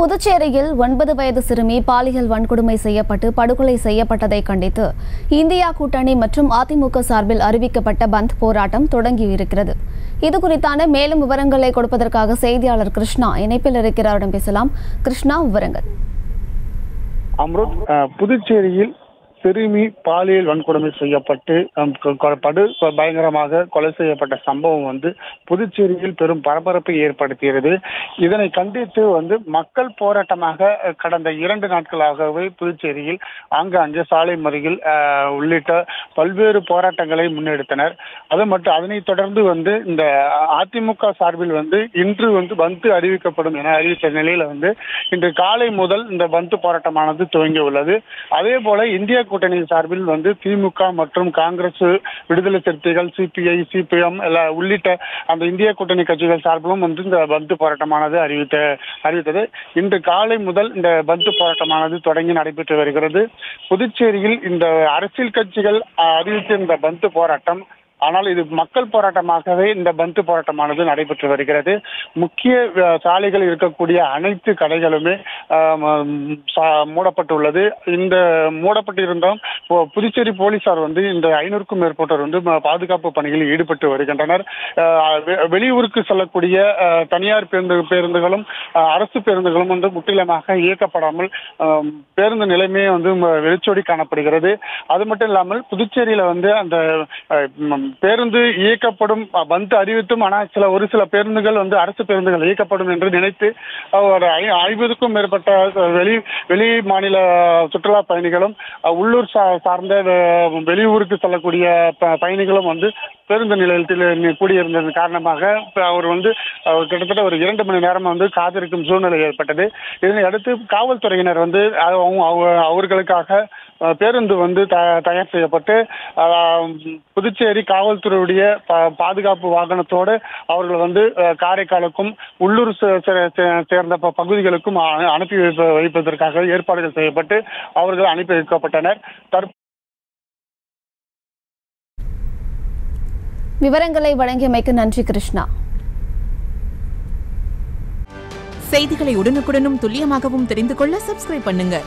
புதுச்சேரியில் 9 வயது சிறுமி பாலியல் வன்கொடுமை செய்யப்பட்டு படுகொலை செய்யப்பட்டதை கண்டித்து இந்தியா கூட்டணி மற்றும் அதிமுக சார்பில் அறிவிக்கப்பட்ட பந்த் போராட்டம் தொடங்கியிருக்கிறது. இதுகுறித்தான மேலும் விவரங்களை கொடுப்பதற்காக செய்தியாளர் கிருஷ்ணா இணைப்பில் இருக்கிறாரிடம் பேசலாம். கிருஷ்ணா, விவரங்கள். அம்ருத், புதுச்சேரியில் சிறுமி பாலியல் வன்கொடுமை செய்யப்பட்டு பயங்கரமாக கொலை செய்யப்பட்ட சம்பவம் புதுச்சேரியில் பெரும் பரபரப்பை ஏற்படுத்தியது. இதனை கண்டித்து மக்கள் போராட்டமாக கடந்த 2 நாட்களாகவே புதுச்சேரியில் ஆங்காங்கே சாலை மறியல் உள்ளிட்ட பல்வேறு போராட்டங்களை முன்னெடுத்தனர். அதனைத் தொடர்ந்து இந்த அதிமுக சார்பில் இன்று பந்து அறிவிக்கப்படும் என அறிவித்த நிலையில இன்று காலை முதல் இந்த பந்து போராட்டமானது துவங்கியுள்ளது. அதே போல இந்தியா கூட்டணி சார்பில் திமுக மற்றும் காங்கிரஸ், விடுதலை சிறுத்தைகள், சிபிஐ, சிபிஎம் உள்ளிட்ட அந்த இந்திய கூட்டணி கட்சிகள் சார்பிலும் இந்த பந்து போராட்டமானது அறிவித்தது. இன்று காலை முதல் இந்த பந்து போராட்டமானது தொடங்கி நடைபெற்று வருகிறது. புதுச்சேரியில் இந்த அரசியல் கட்சிகள் அறிவித்த இந்த பந்து போராட்டம், ஆனால் இது மக்கள் போராட்டமாகவே இந்த பந்து போராட்டமானது நடைபெற்று வருகிறது. முக்கிய சாலைகள் இருக்கக்கூடிய அனைத்து கடைகளுமே மூடப்பட்டுள்ளது. இந்த மூடப்பட்டிருந்தோம் புதுச்சேரி போலீசார் இந்த 500க்கும் மேற்பட்டோர் பாதுகாப்பு பணிகளில் ஈடுபட்டு வருகின்றனர். வெளியூருக்கு செல்லக்கூடிய தனியார் பேருந்துகளும் அரசு பேருந்துகளும் முற்றிலுமாக இயக்கப்படாமல் பேருந்து நிலைமையே வெளிச்சோடி காணப்படுகிறது. அது மட்டும் இல்லாமல் புதுச்சேரியில அந்த பேருந்து இயக்கப்படும் பந்து அறிவித்தும், ஆனால் ஒரு சில பேருந்துகள் அரசு பேருந்துகள் இயக்கப்படும் என்று நினைத்து ஒரு 50க்கும் மேற்பட்ட வெளி மாநில சுற்றுலா பயணிகளும் உள்ளூர் சார்ந்த வெளியூருக்கு செல்லக்கூடிய பயணிகளும் பேருந்து நிலையத்தில் கூடியிருந்ததன் காரணமாக அவர் கிட்டத்தட்ட ஒரு 2 மணி நேரம் காத்திருக்கும் சூழ்நிலை ஏற்பட்டது. இதனை அடுத்து காவல்துறையினர் அவர்களுக்காக பேருந்து தயார் செய்யப்பட்டு புதுச்சேரி காவல்துறையுடைய பாதுகாப்பு வாகனத்தோடு அவர்கள் காரைக்காலுக்கும் உள்ளூர் சேர்ந்த பகுதிகளுக்கும் அனுப்பி வைப்பதற்காக ஏற்பாடுகள் செய்யப்பட்டு அவர்கள் அனுப்பி வைக்கப்பட்டனர். விவரங்களை வழங்கியமைக்கு நன்றி கிருஷ்ணா. செய்திகளை உடனுக்குடனும் துல்லியமாகவும் தெரிந்து கொள்ள சப்ஸ்கிரைப் பண்ணுங்க.